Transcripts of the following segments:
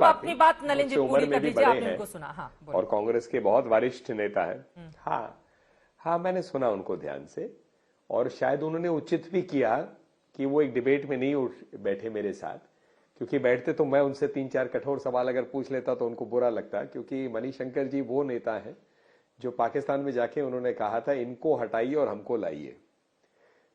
अपनी बात नलिन जी पूरी कर दीजिए, आपने उनको सुना। हाँ, और कांग्रेस के बहुत वरिष्ठ नेता है। हाँ, मैंने सुना उनको ध्यान से, और शायद उन्होंने उचित भी किया कि वो एक डिबेट में नहीं बैठे मेरे साथ, क्योंकि बैठते तो मैं उनसे 3-4 कठोर सवाल अगर पूछ लेता तो उनको बुरा लगता, क्योंकि मणिशंकर जी वो नेता है जो पाकिस्तान में जाके उन्होंने कहा था इनको हटाइए और हमको लाइए।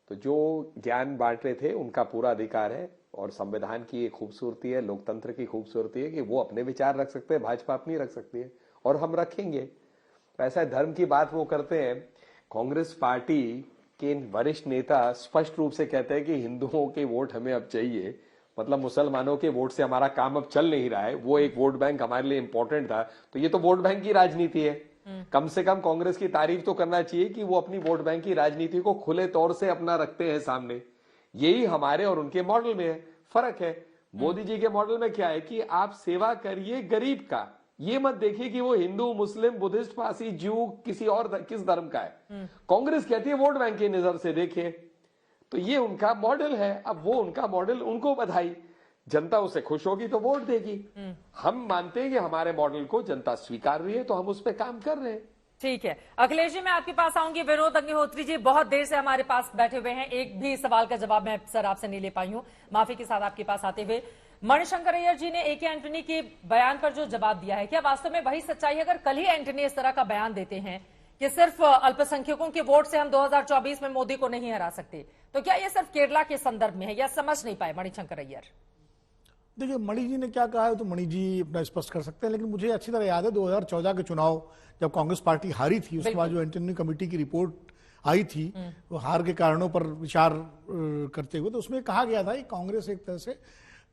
तो जो ज्ञान बांट रहे थे उनका पूरा अधिकार है, और संविधान की एक खूबसूरती है, लोकतंत्र की खूबसूरती है कि वो अपने विचार रख सकते हैं, भाजपा अपनी रख सकती है, और हम रखेंगे। ऐसा धर्म की बात वो करते हैं। कांग्रेस पार्टी के वरिष्ठ नेता स्पष्ट रूप से कहते हैं कि हिंदुओं के वोट हमें अब चाहिए, मतलब मुसलमानों के वोट से हमारा काम अब चल नहीं रहा है, वो एक वोट बैंक हमारे लिए इंपॉर्टेंट था। तो ये तो वोट बैंक की राजनीति है। कम से कम कांग्रेस की तारीफ तो करना चाहिए कि वो अपनी वोट बैंक की राजनीति को खुले तौर से अपना रखते हैं सामने। यही हमारे और उनके मॉडल में है, फर्क है। मोदी जी के मॉडल में क्या है कि आप सेवा करिए गरीब का, ये मत देखिए कि वो हिंदू, मुस्लिम, बुद्धिस्ट, पारसी, ज्यू, किसी और किस धर्म का है। कांग्रेस कहती है वोट बैंक की नजर से देखिए। तो ये उनका मॉडल है। अब वो उनका मॉडल, उनको बधाई, जनता उससे खुश होगी तो वोट देगी। हम मानते हैं कि हमारे मॉडल को जनता स्वीकार रही है, तो हम उस पर काम कर रहे हैं। ठीक है, अखिलेश जी मैं आपके पास आऊंगी। विनोद अग्निहोत्री जी बहुत देर से हमारे पास बैठे हुए हैं, एक भी सवाल का जवाब मैं सर आपसे नहीं ले पाई हूं, माफी के साथ आपके पास आते हुए। मणिशंकर अय्यर जी ने ए.के. एंटनी के बयान पर जो जवाब दिया है, क्या वास्तव में वही सच्चाई है? अगर कल ही एंटनी इस तरह का बयान देते हैं कि सिर्फ अल्पसंख्यकों के वोट से हम 2024 में मोदी को नहीं हरा सकते, तो क्या ये सिर्फ केरला के संदर्भ में है, या समझ नहीं पाए मणिशंकर अय्यर? देखिए, मणि जी ने क्या कहा है तो मणि जी अपना स्पष्ट कर सकते हैं, लेकिन मुझे अच्छी तरह याद है 2014 के चुनाव जब कांग्रेस पार्टी हारी थी, उसके बाद जो एंटनी कमेटी की रिपोर्ट आई थी वो हार के कारणों पर विचार करते हुए, तो उसमें कहा गया था कि कांग्रेस एक तरह से,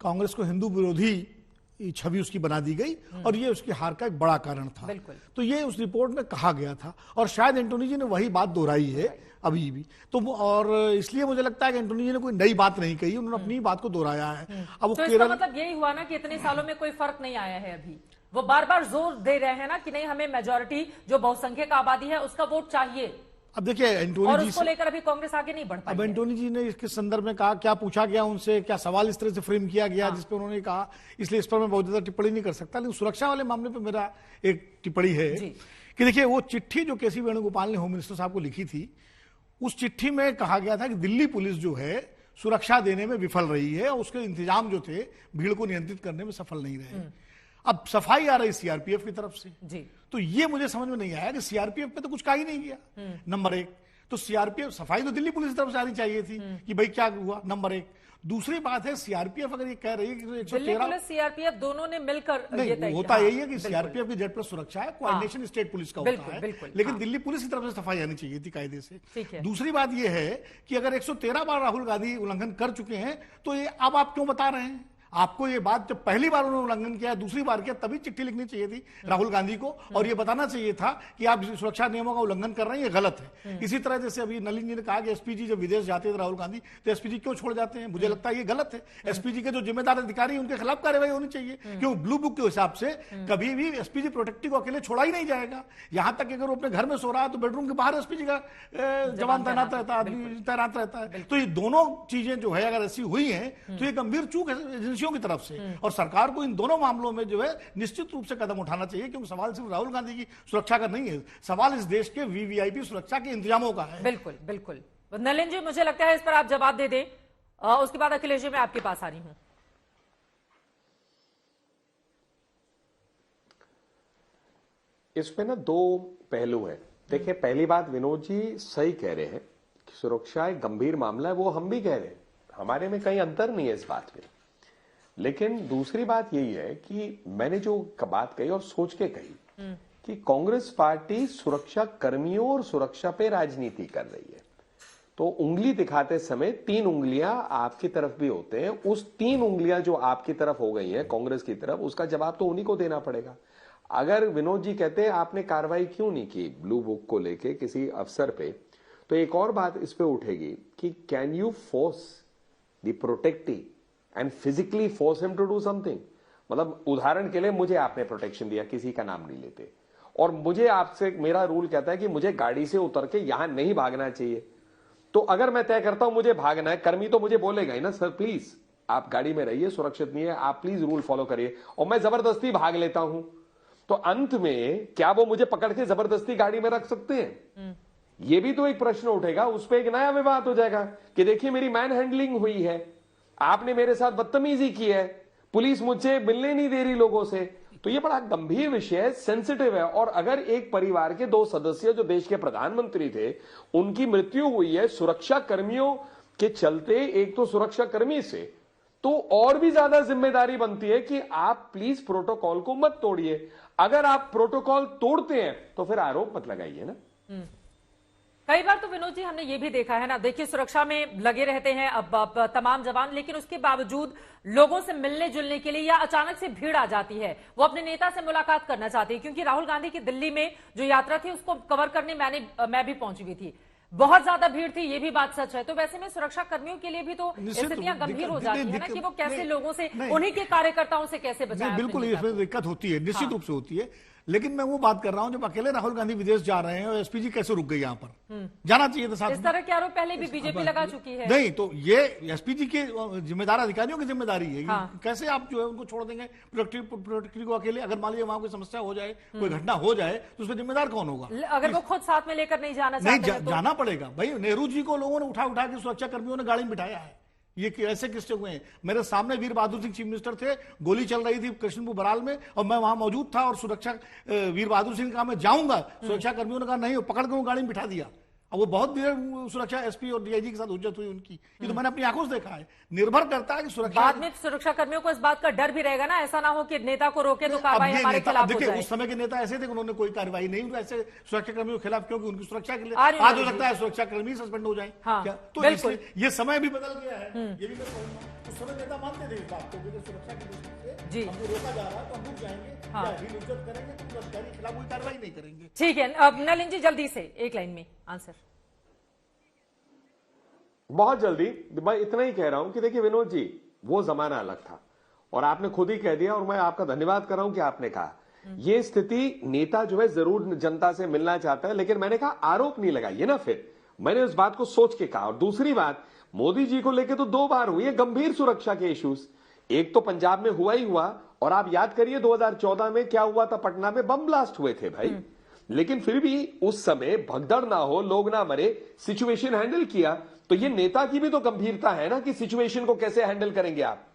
कांग्रेस को हिंदू विरोधी छवि उसकी बना दी गई और ये उसकी हार का एक बड़ा कारण था। तो ये उस रिपोर्ट में कहा गया था, और शायद एंटोनी जी ने वही बात दोहराई है अभी भी। तो और इसलिए मुझे लगता है कि एंटोनी जी ने कोई नई बात नहीं कही, उन्होंने अपनी बात को दोहराया है। अब तो इसका मतलब यही हुआ ना कि इतने सालों में कोई फर्क नहीं आया है। अभी वो बार बार जोर दे रहे हैं ना कि नहीं, हमें मेजोरिटी जो बहुसंख्यक आबादी है उसका वोट चाहिए। अब देखिए एंटोनी और जी उसको लेकर अभी कांग्रेस आगे नहीं बढ़ पाई। अब एंटोनी जी ने इसके संदर्भ में कहा, क्या पूछा गया उनसे, क्या सवाल इस तरह से फ्रेम किया गया जिस पर उन्होंने कहा, इसलिए इस पर मैं बहुत ज्यादा टिप्पणी नहीं कर सकता। लेकिन सुरक्षा वाले मामले पर मेरा एक टिप्पणी है कि देखिए वो चिट्ठी जो के सी वेणुगोपाल ने होम मिनिस्टर साहब को लिखी थी, उस चिट्ठी में कहा गया था कि दिल्ली पुलिस जो है सुरक्षा देने में विफल रही है और उसके इंतजाम जो थे भीड़ को नियंत्रित करने में सफल नहीं रहे। अब सफाई आ रही सीआरपीएफ की तरफ से जी। तो ये मुझे समझ में नहीं आया कि सीआरपीएफ पे तो कुछ कहा ही नहीं गया। नंबर एक, तो सीआरपीएफ, सफाई तो दिल्ली पुलिस की तरफ से आनी चाहिए थी कि भाई क्या हुआ, नंबर एक। दूसरी बात है सीआरपीएफ अगर ये कह रही है कि 113 पुलिस सीआरपीएफ दोनों ने मिलकर नहीं, होता यही है कि सीआरपीएफ की जेड प्लस सुरक्षा है, कोऑर्डिनेशन स्टेट पुलिस का होता है, लेकिन दिल्ली पुलिस की तरफ से सफाई आनी चाहिए थी कायदे से। दूसरी बात यह है कि अगर 113 बार राहुल गांधी उल्लंघन कर चुके हैं तो ये अब आप क्यों बता रहे हैं? आपको ये बात जब पहली बार उन्होंने उल्लंघन किया, दूसरी बार किया, तभी चिट्ठी लिखनी चाहिए थी राहुल गांधी को और ये बताना चाहिए था कि आप सुरक्षा नियमों का उल्लंघन कर रहे हैं, ये गलत है। इसी तरह जैसे अभी नलिन जी ने कहा कि एसपीजी जब विदेश जाते थे राहुल गांधी तो एसपीजी क्यों छोड़ जाते हैं, मुझे लगता है ये गलत है। एसपीजी के जो जिम्मेदार अधिकारी उनके खिलाफ कार्रवाई होनी चाहिए, क्यों ब्लू बुक के हिसाब से कभी भी एसपीजी प्रोटेक्टिव को अकेले छोड़ा ही नहीं जाएगा। यहां तक कि अगर वो अपने घर में सो रहा है तो बेडरूम के बाहर एसपीजी का जवान तैनात रहता है, आदमी तैनात रहता है। तो ये दोनों चीजें जो है अगर ऐसी हुई है तो ये गंभीर चूक है एजेंसियों की तरफ से, और सरकार को इन दोनों मामलों में जो है निश्चित रूप से कदम उठाना चाहिए, क्योंकि सवाल सिर्फ राहुल गांधी की सुरक्षा का नहीं है, सवाल इस देश के वीवीआईपी सुरक्षा के इंतजामों का है। बिल्कुल बिल्कुल। नलिन जी मुझे लगता है इस पर आप जवाब दे दें, उसके बाद अखिलेश जी मैं आपके पास आ रही हूं। इसमें ना दो पहलू हैं। देखिए, पहली बात विनोद जी सही कह रहे हैं कि सुरक्षा एक गंभीर मामला है, वो हम भी कह रहे हैं, हमारे में कहीं अंतर नहीं है इस बात में। लेकिन दूसरी बात यही है कि मैंने जो बात कही और सोच के कही कि कांग्रेस पार्टी सुरक्षा कर्मियों और सुरक्षा पे राजनीति कर रही है, तो उंगली दिखाते समय 3 उंगलियां आपकी तरफ भी होते हैं। उस 3 उंगलियां जो आपकी तरफ हो गई हैं कांग्रेस की तरफ, उसका जवाब तो उन्हीं को देना पड़ेगा। अगर विनोद जी कहते हैं आपने कार्रवाई क्यों नहीं की ब्लू बुक को लेके किसी अफसर पे, तो एक और बात इस पे उठेगी कि can you force the protectee and physically force him to do something. मतलब उदाहरण के लिए मुझे आपने प्रोटेक्शन दिया, किसी का नाम नहीं लेते, और मुझे आपसे, मेरा रूल कहता है कि मुझे गाड़ी से उतर के यहां नहीं भागना चाहिए, तो अगर मैं तय करता हूं मुझे भागना है, कर्मी तो मुझे बोलेगा ही ना सर प्लीज आप गाड़ी में रहिए, सुरक्षित नहीं है, आप प्लीज रूल फॉलो करिए, और मैं जबरदस्ती भाग लेता हूं, तो अंत में क्या वो मुझे पकड़ के जबरदस्ती गाड़ी में रख सकते हैं? ये भी तो एक प्रश्न उठेगा, उस पर एक नया विवाद हो जाएगा कि देखिए मेरी मैन हैंडलिंग हुई है, आपने मेरे साथ बदतमीजी की है, पुलिस मुझे मिलने नहीं दे रही लोगों से। तो ये बड़ा गंभीर विषय, सेंसिटिव है। और अगर एक परिवार के 2 सदस्य जो देश के प्रधानमंत्री थे, उनकी मृत्यु हुई है सुरक्षा कर्मियों के चलते, एक तो सुरक्षा कर्मी से, तो और भी ज्यादा जिम्मेदारी बनती है कि आप प्लीज प्रोटोकॉल को मत तोड़िए। अगर आप प्रोटोकॉल तोड़ते हैं तो फिर आरोप मत लगाइए ना। कई बार तो विनोद जी हमने ये भी देखा है ना, देखिए सुरक्षा में लगे रहते हैं अब तमाम जवान, लेकिन उसके बावजूद लोगों से मिलने जुलने के लिए या अचानक से भीड़ आ जाती है, वो अपने नेता से मुलाकात करना चाहते हैं। क्योंकि राहुल गांधी की दिल्ली में जो यात्रा थी उसको कवर करने मैं भी पहुंची हुई थी, बहुत ज्यादा भीड़ थी, ये भी बात सच है। तो वैसे में सुरक्षा कर्मियों के लिए भी तो स्थितियां गंभीर हो जाती है ना कि वो कैसे लोगों से, उन्हीं के कार्यकर्ताओं से कैसे बचाएं। बिल्कुल इसमें दिक्कत होती है, निश्चित रूप से होती है। लेकिन मैं वो बात कर रहा हूं, जब अकेले राहुल गांधी विदेश जा रहे हैं और एसपीजी कैसे रुक गई यहाँ पर? जाना चाहिए था साथ। इस तरह के आरोप पहले भी बीजेपी लगा चुकी है। नहीं, तो ये एसपीजी के जिम्मेदार अधिकारियों की जिम्मेदारी है। हाँ। कैसे आप जो है उनको छोड़ देंगे प्रोटेक्टिव को अकेले? अगर मान लीजिए वहां कोई समस्या हो जाए, कोई घटना हो जाए, तो उसमें जिम्मेदार कौन होगा? अगर वो खुद साथ में लेकर नहीं जाना चाहते हैं तो जाना पड़ेगा भाई। नेहरू जी को लोगों ने उठा उठा के सुरक्षा कर्मियों ने गाड़ी में बिठाया है। ये ऐसे किस्से हुए हैं। मेरे सामने वीर बहादुर सिंह चीफ मिनिस्टर थे, गोली चल रही थी कृष्णपुर बराल में, और मैं वहां मौजूद था, और सुरक्षा वीर बहादुर सिंह ने कहा मैं जाऊंगा, सुरक्षा कर्मियों ने कहा नहीं, पकड़ कर गाड़ी में बिठा दिया। अब वो बहुत देर सुरक्षा एसपी और डीआईजी के साथ हुज्जत हुई उनकी। ये तो मैंने अपनी आंखों से देखा है। निर्भर करता है कि सुरक्षा, बाद में सुरक्षा कर्मियों को इस बात का डर भी रहेगा ना, ऐसा ना हो कि नेता को रोके तो कार्रवाई हमारे खिलाफ हो जाए। उस समय के नेता ऐसे थे कि उन्होंने कोई कार्रवाई नहीं की ऐसे सुरक्षा कर्मियों के खिलाफ, क्योंकि उनकी सुरक्षा के लिए आज हो सकता है सुरक्षा कर्मी सस्पेंड हो जाए। तो इसलिए ये समय भी बदल गया है। ये भी मैं कहूंगा उस समय नेता मानते थे इस बात को, सुरक्षा की दृष्टि से हमको रोका जा रहा है तो हम रुक जाएंगे, करेंगे, तो के खिलाफ कोई कार्रवाई नहीं करेंगे। ठीक है, अब नलिन जी जल्दी से एक लाइन में आंसर। बहुत जल्दी, मैं इतना ही कह रहा हूं कि देखिए विनोद जी, वो जमाना अलग था, और आपने खुद ही कह दिया, और मैं आपका धन्यवाद कर रहा हूं कि आपने कहा ये स्थिति, नेता जो है जरूर जनता से मिलना चाहता है, लेकिन मैंने कहा आरोप नहीं लगाइए ना। फिर मैंने उस बात को सोच के कहा। और दूसरी बात, मोदी जी को लेकर तो 2 बार हुई है गंभीर सुरक्षा के इश्यूज। एक तो पंजाब में हुआ ही हुआ, और आप याद करिए 2014 में क्या हुआ था, पटना में बम ब्लास्ट हुए थे भाई। लेकिन फिर भी उस समय भगदड़ ना हो, लोग ना मरे, सिचुएशन हैंडल किया। तो ये नेता की भी तो गंभीरता है ना कि सिचुएशन को कैसे हैंडल करेंगे आप।